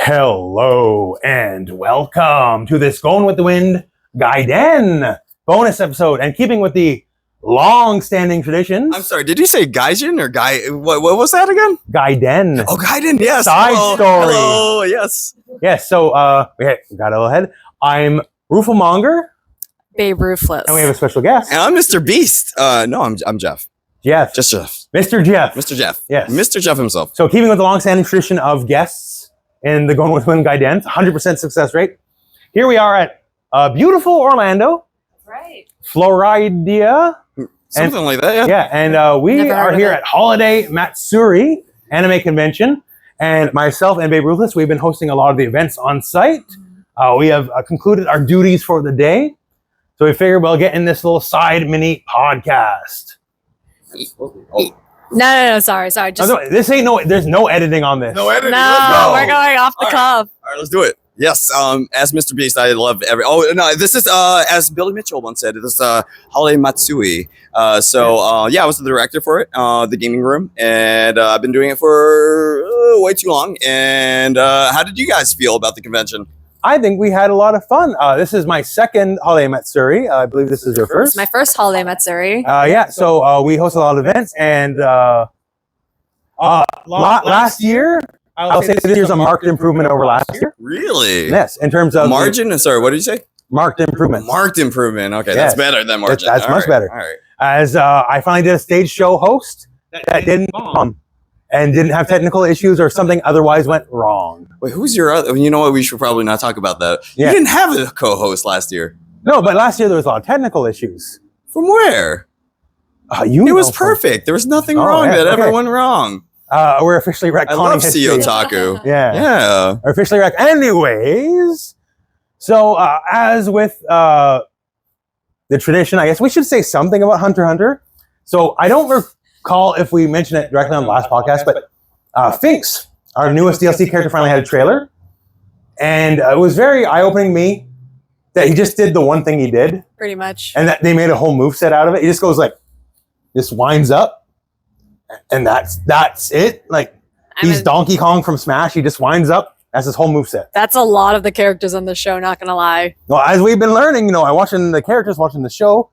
Hello and welcome to this Going with the Wind Gaiden bonus episode, and keeping with the long-standing traditions. I'm sorry, did you say Gaiden or Guy? What was that again? Gaiden. Oh, Gaiden, yes. Side story. Hello, yes. Yes, so we got a little ahead. I'm Rooflemonger. Baberuthless. And we have a special guest. And I'm Mr. Beast. No, I'm Geoff. Geoff. Just Geoff. Mr. Geoff. Mr. Geoff. Yes. Mr. Geoff himself. So keeping with the long-standing tradition of guests in the Going with the Wind Gaiden, 100% success rate. Here we are at beautiful Orlando. Right. Florida. Something like that, yeah. Yeah, and we Never heard are of here it. at Holiday Matsuri anime convention, and myself and Baberuthless, we've been hosting a lot of the events on site. We have concluded our duties for the day, so we figured we'll get in this little side mini podcast. No, sorry. Just This ain't there's no editing on this. No editing. no, we're going off the cuff. All right, let's do it. Yes, as Mr. Beast, I love every... Oh, no, this is, as Billy Mitchell once said, this is Holiday Matsuri. I was the director for it, the gaming room, and I've been doing it for way too long. And how did you guys feel about the convention? I think we had a lot of fun. This is my second Holiday Matsuri. I believe this is your first. It's my first Holiday Matsuri. So we host a lot of events, and last year, I'll say this year's a marked improvement over last year. Really? Yes, in terms of Margin? Sorry, what did you say? marked improvement. Marked improvement. Okay, Yes. that's better than margin. That's All much right, better. All right. As I finally did a stage show host that didn't bomb and didn't have technical issues or something otherwise went wrong. Wait, who's your other? You know what? We should probably not talk about that. Yeah. You didn't have a co-host last year. No, but last year there was a lot of technical issues. From where? It It was perfect. There was nothing wrong that ever went wrong. We're officially I retconning love history. CEO Taku. Yeah. Yeah. We're officially anyways. So as with the tradition, I guess we should say something about Hunter x Hunter. So I don't recall if we mentioned it directly on the last podcast, but Finks, our newest DLC character, finally had a trailer. And it was very eye-opening to me that he just did the one thing he did. Pretty much. And that they made a whole moveset out of it. He just goes just winds up. And that's it. He's Donkey Kong from Smash. He just winds up. That's his whole moveset. That's a lot of the characters on the show, not gonna lie. Well, as we've been learning, I watching the characters, watching the show,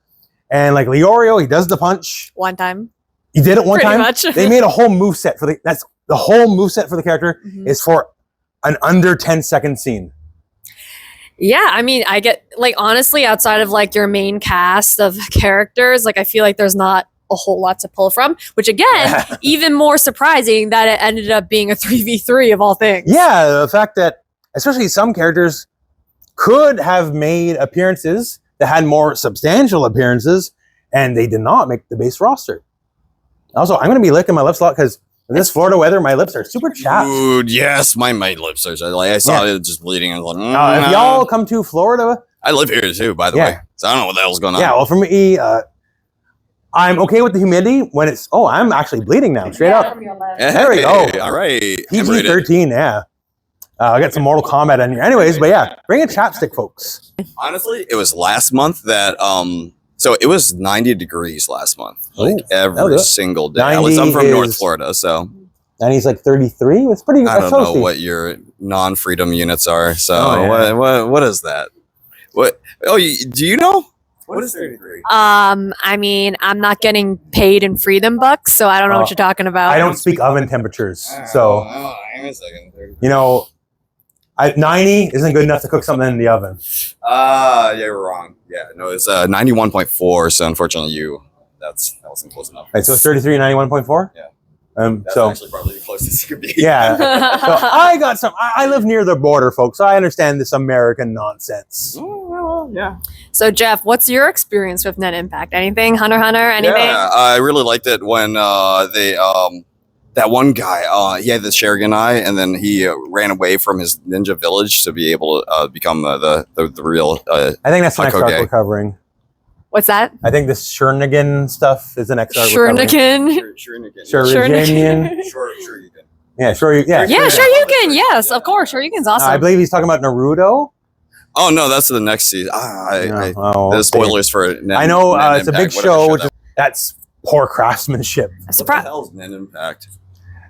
and Leorio, he does the punch. One time. He did it one Pretty time. much. They made a whole moveset for the whole moveset for the character is for an under 10-second scene. Yeah, I mean, I get honestly, outside of your main cast of characters, I feel like there's not a whole lot to pull from, which again, even more surprising that it ended up being a 3v3 of all things. Yeah, the fact that especially some characters could have made appearances that had more substantial appearances, and they did not make the base roster. Also, I'm going to be licking my lips a lot because in this Florida weather, my lips are super chapped. Dude, yes, my lips are. I saw it just bleeding. I was If y'all come to Florida, I live here too, by the way, so I don't know what the hell's going on. yeah, well, for me, I'm okay with the humidity when it's. Oh, I'm actually bleeding now, straight up. There we go. All right. PG-13, yeah. I got some Mortal Kombat in here. Anyways, but yeah, bring a chapstick, folks. Honestly, it was last month that so it was 90 degrees last month, every single day. I'm from North Florida, so. And he's 33. It's pretty. I don't know what your non-freedom units are. So what is that? What? Oh, do you know? What is 33? I mean, I'm not getting paid in freedom bucks, so I don't know what you're talking about. I don't speak oven temperatures, so hang on a second. 90 isn't good enough to cook something in the oven. Yeah, you're wrong. Yeah, no, it's 91.4. So unfortunately, that wasn't close enough. Right, so it's 33 and 91.4. Yeah. That's actually probably the closest you could be. Yeah. So I got some. I live near the border, folks. I understand this American nonsense. Oh, well, yeah. So, Geoff, what's your experience with Net Impact? Anything? Hunter x Hunter? Anything? Yeah, I really liked it when that one guy, he had the Sharingan eye, and then he ran away from his ninja village to be able to become the real. I think that's the next arc Hokage. we're covering. What's that? I think this Shuriken stuff is the next arc we're covering. Shuriken. Shuriken. Yeah, sure. Yeah. Yeah, Shoryuken. Yes, of course. Shoryuken's awesome. I believe he's talking about Naruto. Oh no, that's the next season. The spoilers for it. I know it's a big show. That's poor craftsmanship. What the hell's Net Impact?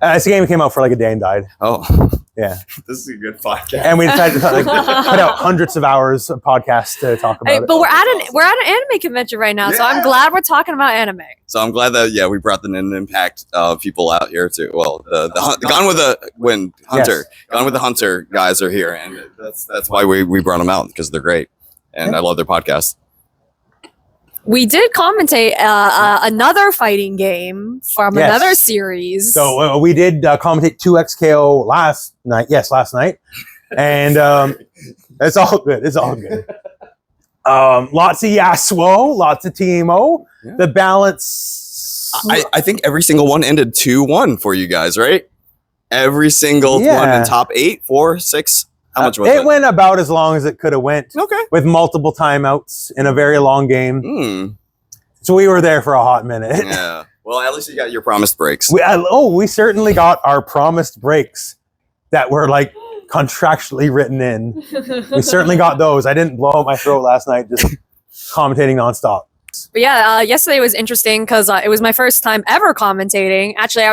It's a game that came out for a day and died. Oh. Yeah. This is a good podcast. And we decided to like, cut out hundreds of hours of podcasts to talk about it. But we're at an anime convention right now, so I'm glad we're talking about anime. So I'm glad that we brought the Nin Impact people out here too. Well, the Gone with the Hunter, Gone with the Hunter guys are here, and that's why we brought them out, because they're great, and I love their podcast. We did commentate another fighting game from another series. So we did commentate 2XKO last night. Yes, last night. And it's all good. It's all good. Lots of Yasuo, lots of Teemo. Yeah. The balance. I think every single one ended 2-1 for you guys, right? Every single one in top 8, 4, 6. How much was it? It went about as long as it could have went. Okay. With multiple timeouts in a very long game. So we were there for a hot minute. Yeah. Well, at least you got your promised breaks. We certainly got our promised breaks that were like contractually written in. We certainly got those. I didn't blow out my throat last night just commentating nonstop. But yeah, yesterday was interesting because it was my first time ever commentating. Actually,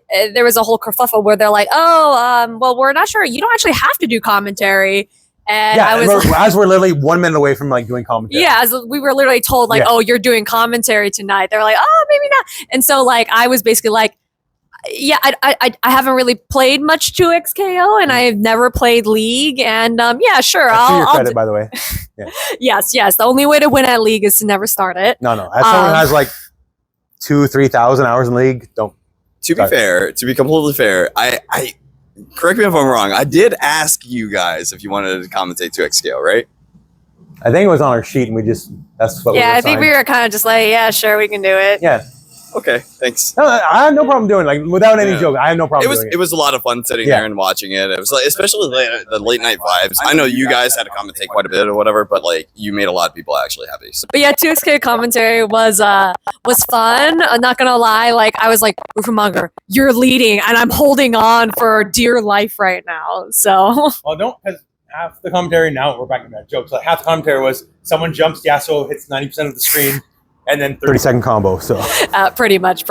there was a whole kerfuffle where they're like, well, we're not sure. You don't actually have to do commentary. And as we're literally 1 minute away from like doing commentary. Yeah, as we were literally told like, oh, you're doing commentary tonight. They're like, oh, maybe not. And so like, I was basically like, yeah, I haven't really played much 2XKO, and I've never played League, and yeah, sure. That's to your credit, by the way. Yeah. Yes. The only way to win at League is to never start it. No. As someone who has like 2,000-3,000 hours in League, don't. To be completely fair, I correct me if I'm wrong. I did ask you guys if you wanted to commentate 2XKO, right? I think it was on our sheet, and that's what. Yeah, I think we were kind of just like, yeah, sure, we can do it. Yeah. Okay, thanks. No, I have no problem doing it. Like, without any joke, I have no problem doing it. It was a lot of fun sitting there and watching it. It was like, especially the late night vibes. I know you guys had to commentate quite a bit or whatever, but like you made a lot of people actually happy. So. But yeah, 2XK commentary was fun. I'm not gonna lie. Like I was like, Rooflemonger, you're leading, and I'm holding on for dear life right now. So. Well, don't, because half the commentary now we're back in that joke. So half the commentary was someone jumps, Yasuo hits 90% of the screen. And then 30-second combo. So pretty much.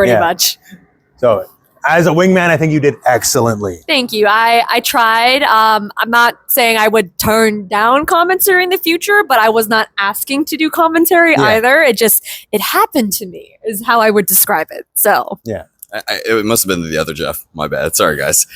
So as a wingman, I think you did excellently. Thank you. I tried. I'm not saying I would turn down commentary in the future, but I was not asking to do commentary either. It happened to me is how I would describe it. So yeah. It must have been the other Geoff. My bad. Sorry, guys.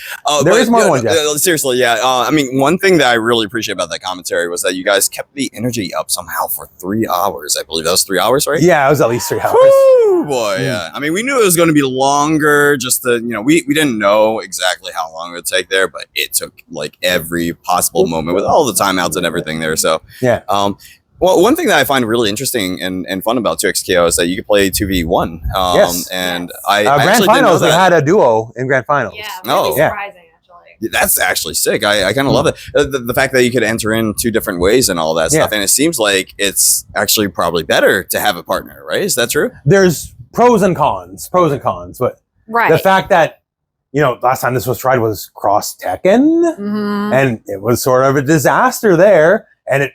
There is more than one Geoff. Seriously, yeah. I mean, one thing that I really appreciate about that commentary was that you guys kept the energy up somehow for 3 hours. I believe that was 3 hours, right? Yeah, it was at least 3 hours. Woo, boy, yeah. I mean, we knew it was going to be longer. Just we didn't know exactly how long it would take there, but it took like every possible moment with all the timeouts and everything there. So yeah. Well, one thing that I find really interesting and fun about 2XKO is that you can play 2v1. Yes. And I Grand actually Finals, didn't know they had a duo in Grand Finals. Yeah, really surprising, actually. That's actually sick. I kind of love it. The fact that you could enter in 2 different ways and all that stuff. And it seems like it's actually probably better to have a partner, right? Is that true? There's pros and cons. But the fact that, last time this was tried was Cross Tekken, and it was sort of a disaster there, and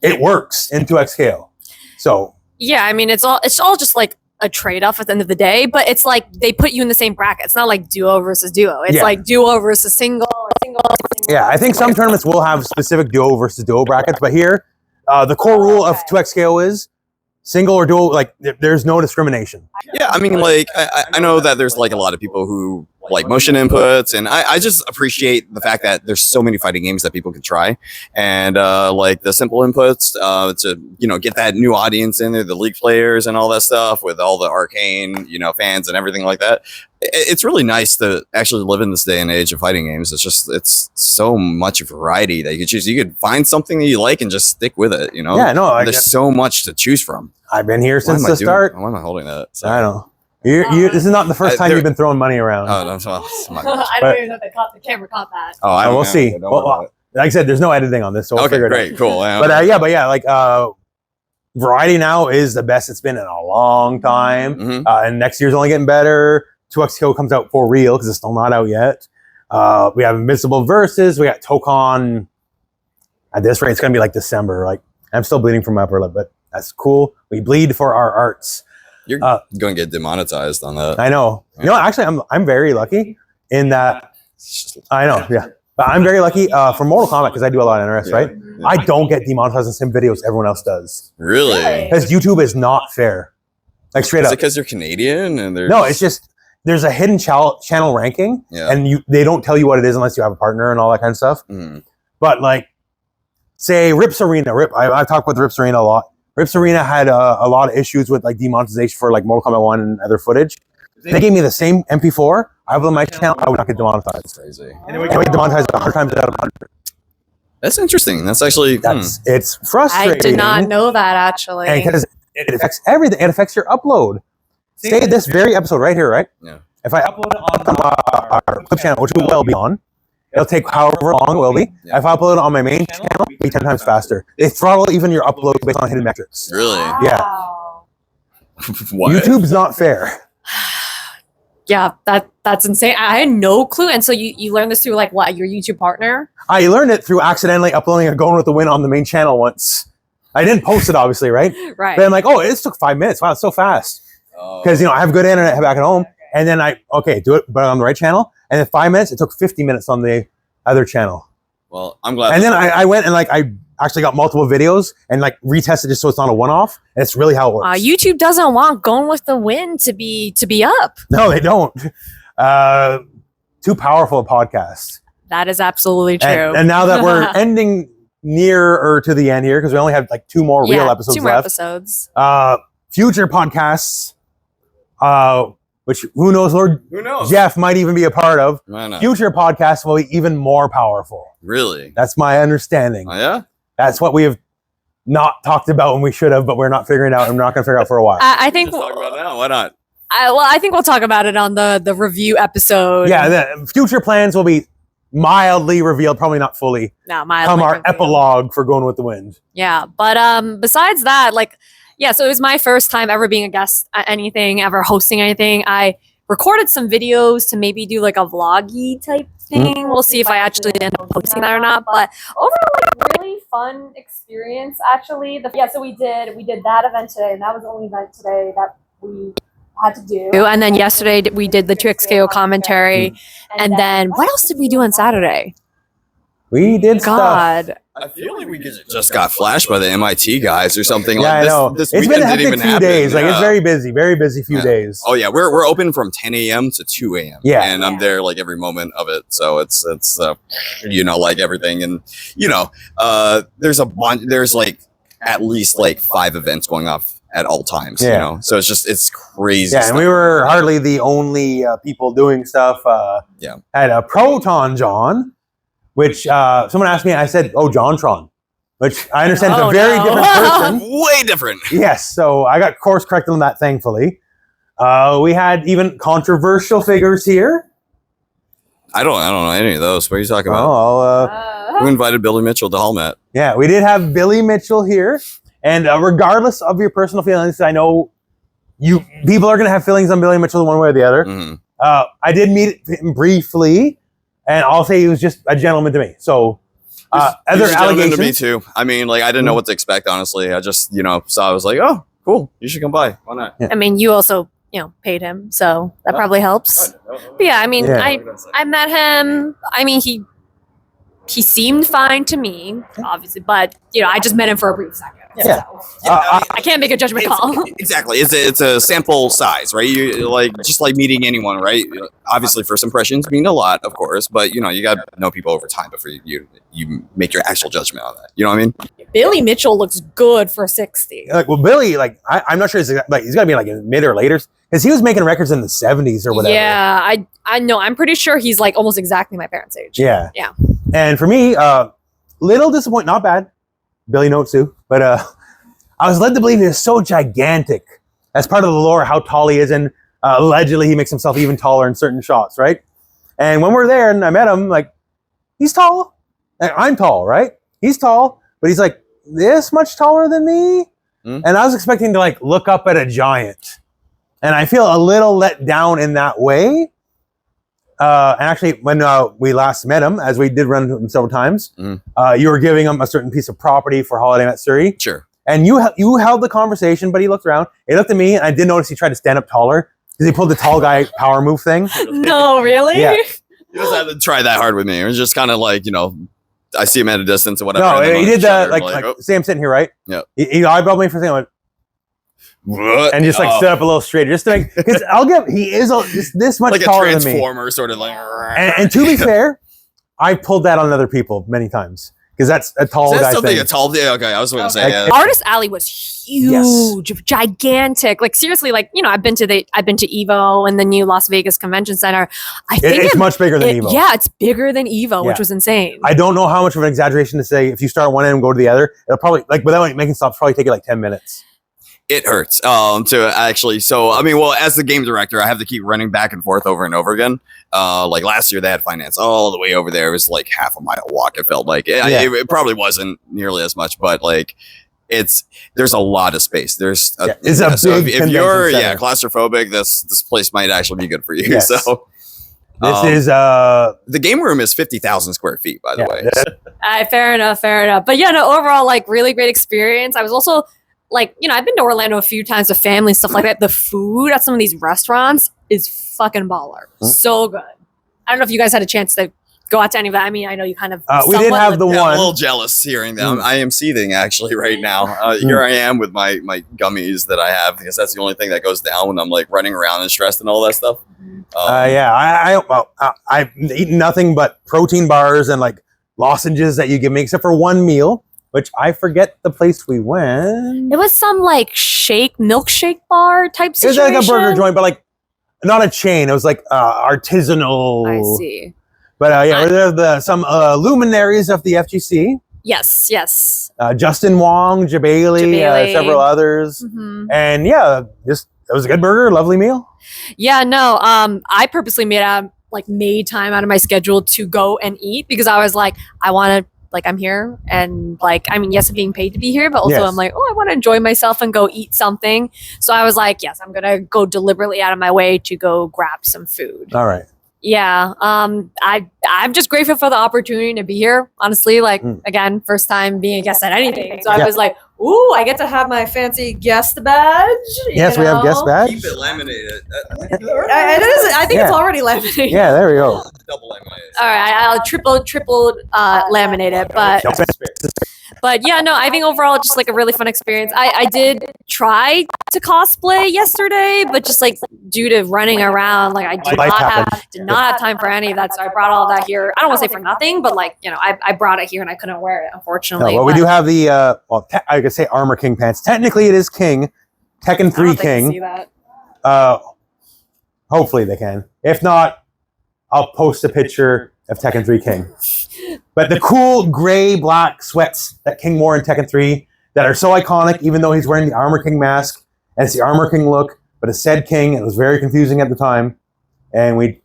it works in 2XKO. So yeah, I mean it's all just like a trade-off at the end of the day, but it's like they put you in the same bracket. It's not like duo versus duo. It's like duo versus single or single. Yeah, I think some tournaments will have specific duo versus duo brackets, but here the core rule of 2XKO is single or duo, like there's no discrimination. Yeah, I mean, like I know that there's like a lot of people who like motion inputs, and I just appreciate the fact that there's so many fighting games that people can try, and like the simple inputs to get that new audience in there, the League players and all that stuff with all the arcane fans and everything like that. It's really nice to actually live in this day and age of fighting games. It's so much variety that you could choose. You could find something that you like and just stick with it. Yeah, no, there's so much to choose from. I've been here since the start. Why am I holding that? Sorry. I know. This is not the first time you've been throwing money around. Oh, no, I don't even know if the camera caught that. Oh, we'll see. Well, like I said, there's no editing on this, so we'll figure it out. Great, cool. Yeah, like variety now is the best it's been in a long time, and next year's only getting better. 2XKO comes out for real because it's still not out yet. We have Invincible Versus. We got Tokon. At this rate, it's gonna be like December. Like I'm still bleeding from my upper lip, but that's cool. We bleed for our arts. You're going to get demonetized on that. I know. Yeah. Actually, I'm very lucky in that. I know. Yeah. But I'm very lucky for Mortal Kombat because I do a lot of NRS, right? Yeah. I don't get demonetized on the same videos everyone else does. Really? Because YouTube is not fair. Like straight Is up. it because you're Canadian and they're No, it's just there's a hidden channel ranking, and they don't tell you what it is unless you have a partner and all that kind of stuff. But like, say Rips Arena, I've talked with Rips Arena a lot. Rips Arena had a lot of issues with like demonetization for like Mortal Kombat 1 and other footage. They gave me the same MP4. I upload my channel, I would not get demonetized. That's crazy. And we get demonetized 100 times out of 100. That's interesting. That's actually it's frustrating. I did not know that actually. Because it affects everything. It affects your upload. Say this very episode right here, right? Yeah. If I upload it on our clip channel, which we will be on, it'll take however long it will be. Yeah. If I upload it on my main channel, it'll be 10 times faster. They throttle even your upload based on hidden metrics. Really? Yeah. What? YouTube's not fair. Yeah, that's insane. I had no clue. And so you learned this through like what, your YouTube partner? I learned it through accidentally uploading a Going with the Wind on the main channel once. I didn't post it, obviously, right? Right. But I'm like, oh, it took 5 minutes. Wow, it's so fast. Because, I have good internet back at home. And then do it, but on the right channel. And in 5 minutes, it took 50 minutes on the other channel. Well, I'm glad. And then I went and like, I actually got multiple videos and like retested just so it's not a one-off. And it's really how it works. YouTube doesn't want Going with the Wind to be up. No, they don't. Too powerful a podcast. That is absolutely true. And now that we're ending nearer to the end here, because we only have like 2 more real episodes 2 more left. episodes. Future podcasts, which who knows, Lord Who knows? Geoff might even be a part of. Why not? Future podcasts will be even more powerful. Really? That's my understanding. Oh, yeah? That's what we have not talked about when we should have, but we're not figuring out, and we're not going to figure out for a while. I think Let's talk about it now. Why not? I think we'll talk about it on the review episode. Yeah, the future plans will be mildly revealed, probably not fully. No, my Come our epilogue for Going with the Wind. Yeah, but besides that, so it was my first time ever being a guest at anything, ever hosting anything. I recorded some videos to maybe do like a vloggy type thing. We'll see if I actually end up posting that or not. But overall, really fun experience actually. So we did that event today, and that was the only event today that we had to do. And then yesterday we did the 2XKO commentary. And then what else did we do on Saturday? We did stuff. God. I feel like we just got flashed by the MIT guys or something. Yeah, like this, I know. This It's been a weekend didn't hectic even few happen. days. Like Yeah. it's very busy few days. Oh yeah, we're open from 10 a.m. to 2 a.m. Yeah. And I'm there like every moment of it. So it's like everything. And there's like at least like 5 events going off at all times. Yeah. So it's crazy. Yeah, and stuff. we were hardly the only people doing stuff. Had a Proton John, which someone asked me, I said, "Oh, JonTron," which I understand is a very different person. Way different. Yes, so I got course corrected on that, thankfully. We had even controversial figures here. I don't know any of those. What are you talking about? Oh, Who invited Billy Mitchell to Holmat? yeah, we did have Billy Mitchell here, and regardless of your personal feelings, I know people are going to have feelings on Billy Mitchell one way or the other. Mhm. I did meet him briefly, and I'll say he was just a gentleman to me. So, other He was a gentleman allegations. to me too. I mean, like I didn't know what to expect. Honestly, I just saw. I was like, oh, cool. You should come by. Why not? I mean, you also, paid him, so that probably helps. But yeah, I mean, Yeah. I met him. I mean, he seemed fine to me, obviously, but I just met him for a brief second. Yeah. So I can't make a judgment call. Exactly. It's a sample size, right? You just like meeting anyone, right? Obviously, first impressions mean a lot, of course, but you got to know people over time before you make your actual judgment on that. You know what I mean? Billy Mitchell looks good for 60. Billy, I'm not sure he's got to be like in mid or later, because he was making records in the 70s or whatever. Yeah, I know. I'm pretty sure he's like almost exactly my parents' age. Yeah. Yeah. And for me, little disappointing, not bad. Billy notes too, but I was led to believe he was so gigantic. As part of the lore, how tall he is, and allegedly he makes himself even taller in certain shots, right? And when we're there and I met him, like, he's tall. Like, I'm tall, right? He's tall, but he's like this much taller than me. Mm. And I was expecting to like look up at a giant. And I feel a little let down in that way. And actually, when we last met him, as we did run into him several times, you were giving him a certain piece of property for Holiday Matsuri. Sure. And you held the conversation, but he looked around. He looked at me, and I did notice he tried to stand up taller because he pulled the tall guy power move thing. No, really? Yeah. He doesn't have to try that hard with me. It was just kind of like, I see him at a distance or whatever. No, and then he on did each that other, like say I'm sitting here, right? Yeah. He eyeballed me for saying, like, what? and just like stood up a little straighter, just to make, because he is this much like a taller than me. transformer, sort of like. And to be fair, I pulled that on other people many times because that's a tall Is that guy something thing. a tall? Yeah, okay. I was going to say. Yeah. Artist Alley was huge, gigantic. Like seriously, like I've been to Evo and the new Las Vegas Convention Center. I think It's much bigger than Evo. Yeah, it's bigger than Evo, which Yeah. was insane. I don't know how much of an exaggeration to say if you start one end and go to the other, it'll probably without making stops probably take you like 10 minutes. It hurts to actually. So I mean, well, as the game director, I have to keep running back and forth over and over again. Like last year, they had finance all the way over there. It was like half a mile walk. It felt like it probably wasn't nearly as much, but like there's a lot of space. It's a big if you're center. claustrophobic, this place might actually be good for you. Yes. So This is the game room is 50,000 square feet, by the way. Fair enough. But yeah, no, overall, like really great experience. I was also like, I've been to Orlando a few times with family and stuff like that. The food at some of these restaurants is fucking baller. So good. I don't know if you guys had a chance to go out to any of that. I mean, I know you kind of. we did have the Yeah, I'm a one. little jealous hearing them. I am seething actually right now. Here I am with my gummies that I have because that's the only thing that goes down when I'm like running around and stressed and all that stuff. I've eaten nothing but protein bars and like lozenges that you give me, except for one meal, which I forget the place we went. It was some like milkshake bar type It was situation. like a burger joint, but like not a chain. It was like artisanal. I see. But there some luminaries of the FGC. Yes. Justin Wong, Jabali, several others. Mhm. And yeah, it was a good burger, lovely meal. Yeah, no. I purposely made time out of my schedule to go and eat because I was like, I want to, like, I'm here and like, I mean, yes, I'm being paid to be here, but also Yes. I'm like, I want to enjoy myself and go eat something. So I was like, yes, I'm gonna go deliberately out of my way to go grab some food. All right. Yeah. I'm just grateful for the opportunity to be here. Honestly, like again, first time being a guest at anything. So I was like, ooh, I get to have my fancy guest badge. Yes, we have guest badge. Keep it laminated. I think it's already laminated. Yeah, there we go. Double laminated. All right, I'll triple laminate it, but yeah, no, I think overall just like a really fun experience. I did try to cosplay yesterday, but just like due to running around, like I did not have time for any of that. So I brought all that here. I don't want to say for nothing, but like I brought it here and I couldn't wear it, unfortunately. No, well, we do have the I could say Armor King pants. Technically, it is King, Tekken 3 King. See that. Hopefully they can. If not, I'll post a picture of Tekken 3 King. But the cool gray black sweats that King wore in Tekken 3 that are so iconic, even though he's wearing the Armor King mask and it's the Armor King look, but it said King. It was very confusing at the time, and we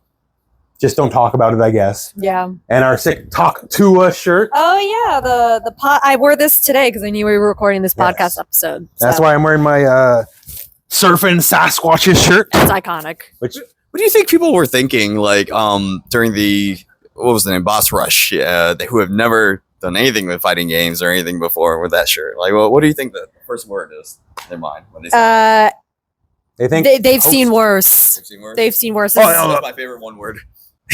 just don't talk about it, I guess. Yeah. And our sick Talk to Us shirt. Oh yeah, the pot. I wore this today because I knew we were recording this Yes. podcast episode. That's why I'm wearing my surfing Sasquatches shirt. It's iconic. Which What do you think people were thinking, like, during the, what was the name, Boss Rush, who have never done anything with fighting games or anything before with that shirt? Like, what do you think the first word is in their mind when they say they think they've seen worse. they've seen worse? They've seen worse. Oh, That's my favorite one word.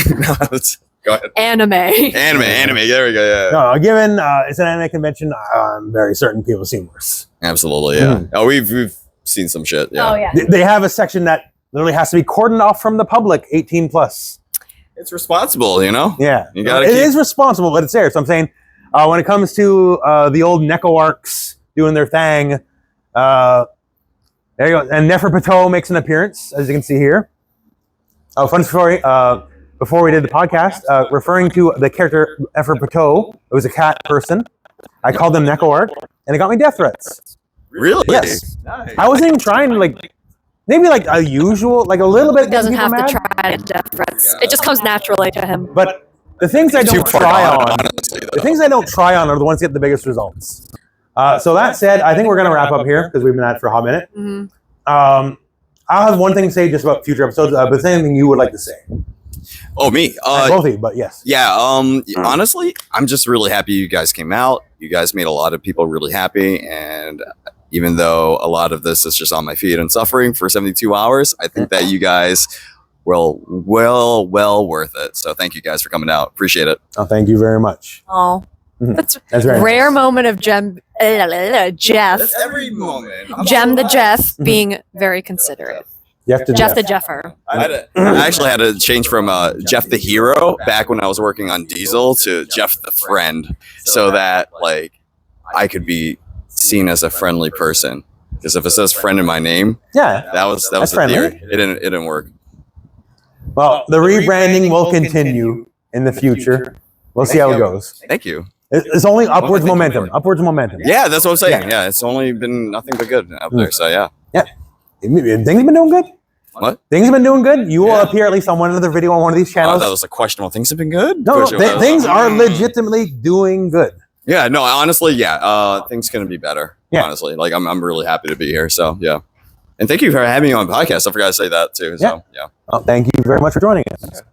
No, go ahead. Anime. Anime. There we go. Yeah. No, given it's an anime convention, I'm very certain people have seen worse. Absolutely. Yeah. Oh, we've seen some shit. Yeah. Oh yeah. They have a section that literally has to be cordoned off from the public, 18 plus. It's responsible, Yeah, You gotta It keep- is responsible, but it's there. So I'm saying, when it comes to the old Necoarcs doing their thing, there you go. And Neferpitou makes an appearance, as you can see here. Oh, fun story. Before we did the podcast, referring to the character Neferpitou, it was a cat person. I called them Necoarc, and it got me death threats. Really? Yes. Nice. I wasn't even trying to maybe like a usual, like a little bit. He doesn't people have to mad. try to death threats. It just comes naturally to him. But the things I Too don't far try gone, on, honestly, though. the things I don't try on are the ones that get the biggest results. So that said, I think we're going to wrap up here because we've been at it for a hot minute. Mhm. I'll have one thing to say just about future episodes, but is there anything you would like to say? Oh, me. Both of you, but yes. Yeah, honestly, I'm just really happy you guys came out. You guys made a lot of people really happy. And even though a lot of this is just on my feet and suffering for 72 hours, I think that you guys well worth it. So thank you guys for coming out. Appreciate it. Oh, thank you very much. Oh, that's very rare nice. moment of Jeff. That's every moment. The Geoff being very considerate. Jeff the Jeffer. I actually had to change from Geoff the hero back when I was working on Diesel to Geoff the friend, so that like I could be seen as a friendly person. Because if it says friend in my name, Yeah. that was the friendly. theory. It didn't work. Well, the rebranding will continue in the future. We'll see how it goes. Thank you. It's only upwards momentum. Upwards momentum. Yeah, that's what I'm saying. Yeah, it's only been nothing but good out there. So yeah. Things have been doing good. What? Things have been doing good. You will appear at least on one other video on one of these Oh, channels. that was a questionable. Things have been good. No, things are legitimately doing good. Yeah, no, honestly, yeah. Things gonna be better. Yeah. Honestly, like I'm really happy to be here. So yeah, and thank you for having me on the podcast. I forgot to say that too. So yeah. Well, thank you very much for joining us.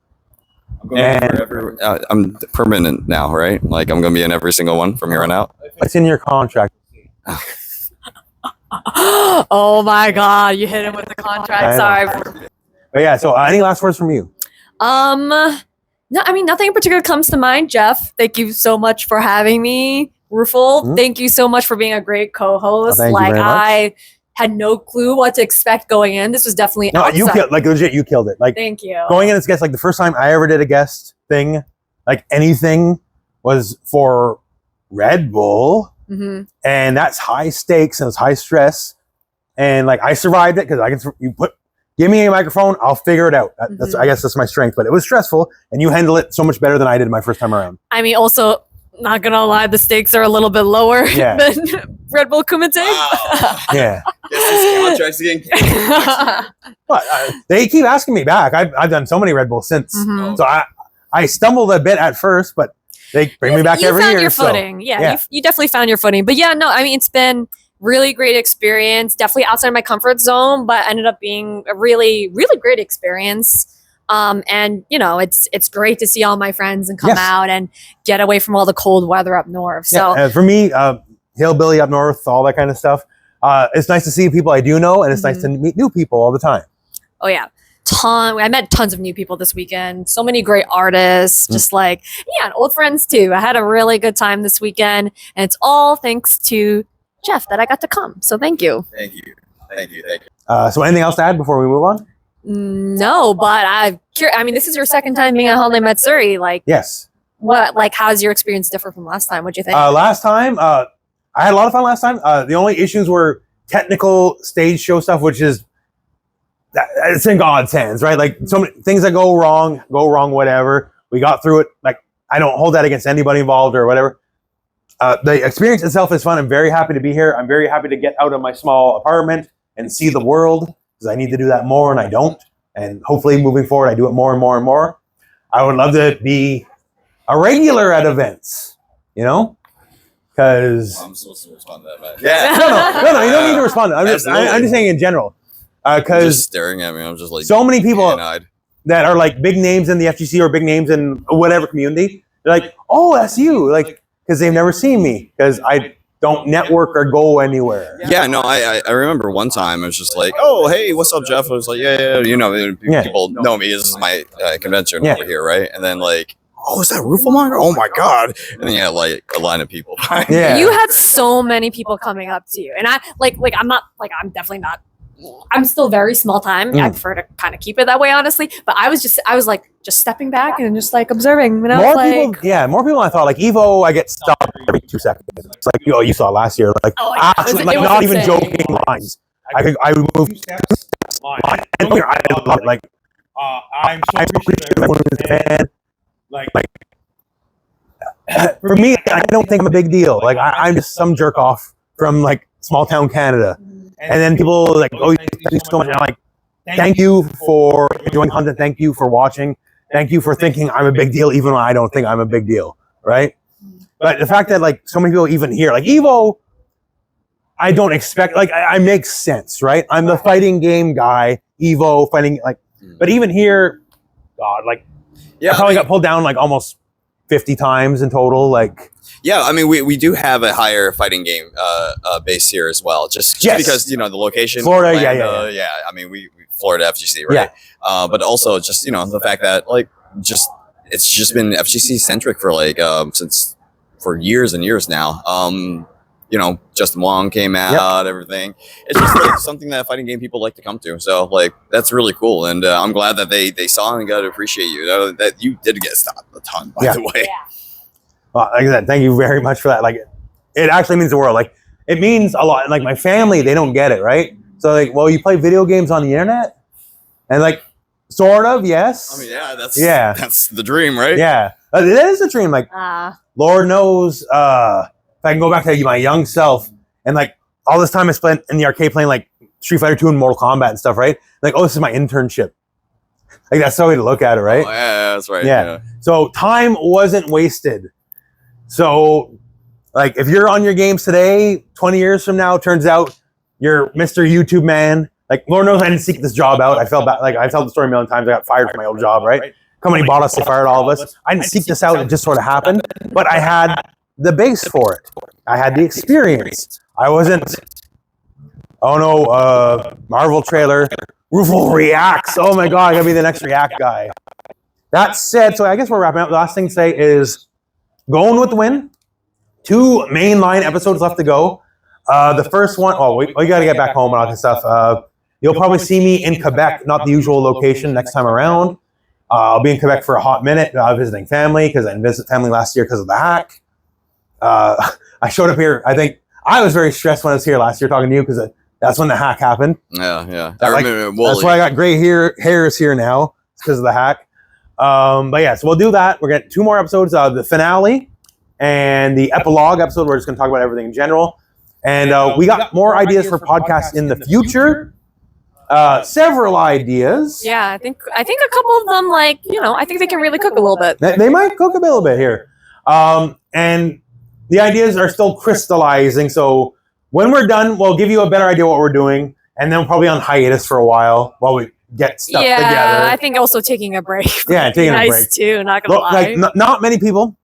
I'm permanent now, right? Like I'm gonna be in every single one from here on out. It's in your contract. Oh my God, you hit him with the contract. Sorry. But yeah, so any last words from you? No, I mean, nothing in particular comes to mind. Geoff, thank you so much for having me. Roofle, thank you so much for being a great co-host. Thank you very much. I had no clue what to expect going in. This was definitely You killed, like legit, you killed it. Like thank you. going in as a guest, like the first time I ever did a guest thing, like anything, was for Red Bull, and that's high stakes and it's high stress, and like I survived it because I can. Give me a microphone, I'll figure it out. That's I guess that's my strength, but it was stressful, and you handle it so much better than I did my first time around. I mean, also, not gonna lie, the stakes are a little bit lower than Red Bull Kumite. Wow. Yeah. Yes, this contract's getting But they keep asking me back. I've done so many Red Bulls since, so I stumbled a bit at first, but they bring me back every year. You found your footing. Yeah. You definitely found your footing. But yeah, no, I mean, it's been really great experience. Definitely outside my comfort zone, but ended up being a really, really great experience. And you know, it's great to see all my friends and come out and get away from all the cold weather up north. So for me, hillbilly up north, all that kind of stuff. It's nice to see people I do know, and it's nice to meet new people all the time. Oh yeah. I met tons of new people this weekend. So many great artists, just like, and old friends too. I had a really good time this weekend, and it's all thanks to Geoff that I got to come. So thank you. Thank you. So anything else to add before we move on? No, but I mean, this is your second time being at Holiday Matsuri. Like, Yes. how's your experience differ from last time? What'd you think? Last time, I had a lot of fun last time. The only issues were technical stage show stuff, which is it's in God's hands, right? Like so many things that go wrong, whatever. We got through it. Like I don't hold that against anybody involved or whatever. The experience itself is fun. I'm very happy to be here. I'm very happy to get out of my small apartment and see the world because I need to do that more and I don't. And hopefully moving forward, I do it more and more and more. I would love to be a regular at events, you know? Because I'm supposed to respond to that, man. Yeah. no, you don't need to respond. I'm just saying in general. Because just staring at me, I'm just like so many people pan-eyed. that are like big names in the FGC or big names in whatever community, they're like, oh, that's you. Like, because they've never seen me because I don't network or go anywhere. Yeah, no, I remember one time I was just like, oh, hey, what's up, Geoff? I was like, yeah, you know, people know me. This is my convention over here, right? And then like, oh, is that Rooflemonger? Oh my God. And then you had like a line of people. Yeah. You had so many people coming up to you. And I'm definitely not, I'm still very small time. I prefer to kind of keep it that way, honestly. But I was like just stepping back and just like observing. You know, more people than I thought. Like Evo, I get stopped every 2 seconds. It's like, you saw last year. Like, it was not even insane. joking lines. I moved steps. I love it. Like, I'm so appreciative everyone who's a fan. Like, for me, I don't think I'm a big deal. Like, I'm just some jerk off from like small town Canada. And then people like, oh, you do so much. And I'm like, thank you for doing content. Thank you for watching. Thank you for thinking I'm a big deal, even when I don't think I'm a big deal, right? But the fact that like so many people even here, like Evo, I don't expect, like I make sense, right? I'm the fighting game guy, Evo fighting, like, but even here, God, like, I probably got pulled down like almost 50 times in total, like. Yeah, I mean, we do have a higher fighting game base here as well, just because, you know, the location. Florida, Orlando, yeah. I mean, we Florida FGC, right? But also just the fact that it's just been FGC centric for for years and years now. Justin Wong came out, everything. It's just something that fighting game people like to come to. So that's really cool, and I'm glad that they saw and got to appreciate you. That you did get stopped a ton, by the way. Well, like I said, thank you very much for that. It actually means the world. It means a lot. And my family, they don't get it, right? So you play video games on the internet, and sort of, yes. I mean, that's the dream, right? Yeah, that is a dream. Lord knows, if I can go back to my young self, and all this time I spent in the arcade playing Street Fighter 2 and Mortal Kombat and stuff, right? This is my internship. That's the way to look at it, right? Oh, yeah, that's right. Yeah. So time wasn't wasted. So, if you're on your games today, 20 years from now, turns out you're Mr. YouTube man. Lord knows I didn't seek this job out. I felt bad. I've told the story a million times. I got fired from my old job, right? Company bought us, they fired all of us. I didn't seek this out. It just sort of happened. But I had the base for it. I had the experience. I wasn't, Marvel trailer. Roofle reacts. Oh my God, I gotta be the next react guy. That said, so I guess we're wrapping up. The last thing to say is going with the win. 2 mainline episodes left to go. The first one, we got to get back home and all that stuff. You'll probably see me in Quebec, not the usual location next time around. I'll be in Quebec for a hot minute visiting family because I didn't visit family last year because of the hack. I showed up here. I think I was very stressed when I was here last year talking to you because that's when the hack happened. Yeah. I remember that's why I got gray hairs here now. It's because of the hack. But yeah, so we'll do that. We're getting 2 more episodes, the finale and the epilogue episode. We're just going to talk about everything in general. And we got more ideas for podcasts in the future. Several ideas. Yeah, I think a couple of them, I think they can really cook a little bit. They might cook a little bit here. And the ideas are still crystallizing. So when we're done, we'll give you a better idea what we're doing. And then we'll probably on hiatus for a while we get stuff together. Yeah, I think also taking a break. Yeah, taking a break. Too, not going to lie. Not many people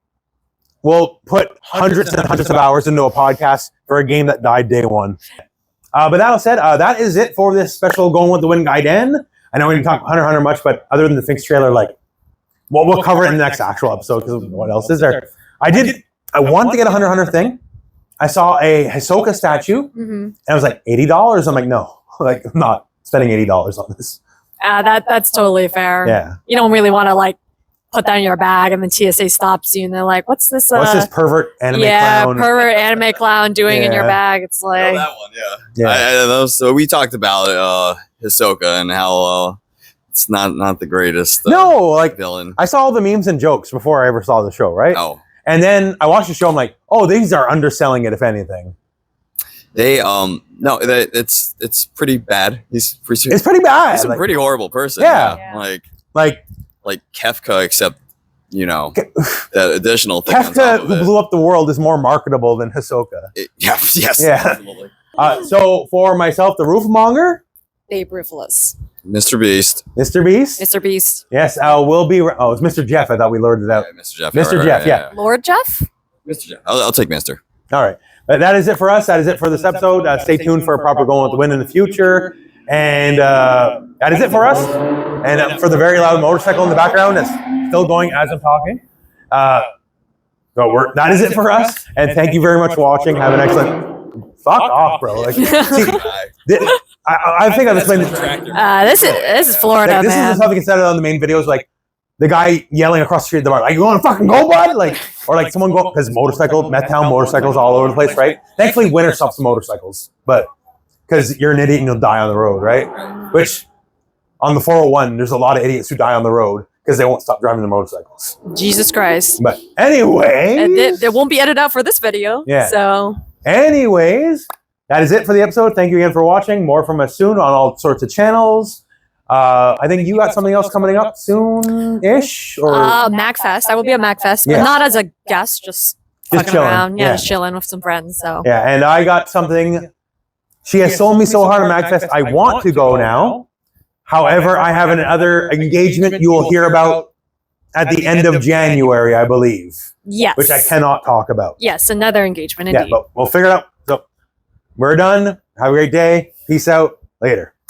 will put hundreds and hundreds of hours into a podcast for a game that died day one. But that said, that is it for this special Going with the Wind Gaiden. I know we didn't talk Hunter x Hunter much, but other than the Finks trailer, we'll cover it in the next actual episode because what else is there? I wanted to get a Hunter x Hunter thing. I saw a Hisoka statue, and it was $80. I'm no, I'm not spending $80 on this. That's totally fair. Yeah. You don't really want to put that in your bag and then TSA stops you and they're like, what's this pervert anime clown? Yeah, pervert anime clown doing in your bag. It's like that one, yeah. So we talked about Hisoka and how it's not the greatest villain. I saw all the memes and jokes before I ever saw the show, right? Oh. And then I watched the show, I'm like, oh, these are underselling it, if anything. They no, it's pretty bad. It's pretty bad. He's a pretty horrible person. Yeah. Like Kefka, except that additional thing. Kefka, who blew up the world, is more marketable than Hisoka. Yes. Yeah. So for myself, the Rooflemonger, Baberuthless. Mr. Beast. Mr. Beast. Mr. Beast. Yes, we'll be. Oh, it's Mr. Jeff. I thought we lured it out. Yeah, Mr. Jeff. Mr. Jeff. Yeah. Lord Geoff. Mr. Jeff. I'll take Mr. All right. But that is it for us. That is it for this episode. Stay tuned for a proper Going with the Wind in the future. And that is it for us. And for the very loud motorcycle in the background, that's still going as I'm talking. That is it for us. And thank you very much for watching. Have an excellent. Fuck off, bro. I think I've explained this. This is Florida, this man. is the stuff you can set it on the main videos, the guy yelling across the street at the bar, you want to fucking go, bud? Or someone go, because Meth Town motorcycles all over the place, right? Thankfully, winter stops the motorcycles, but because you're an idiot and you'll die on the road, right? Which, on the 401, there's a lot of idiots who die on the road because they won't stop driving their motorcycles. Jesus Christ. But anyway. It won't be edited out for this video. Yeah. So. Anyways, that is it for the episode. Thank you again for watching. More from us soon on all sorts of channels. I think you got something else coming up soon-ish? Or MacFest. I will be at MacFest, but not as a guest, just fucking chilling. around. Yeah, just chilling with some friends. So. Yeah, and I got something. She has sold me so hard at MacFest. I want to go now. However, I have another engagement you will hear about at the end of January, I believe. Yes. Which I cannot talk about. Yes, another engagement indeed. Yeah, but we'll figure it out. So we're done. Have a great day. Peace out. Later.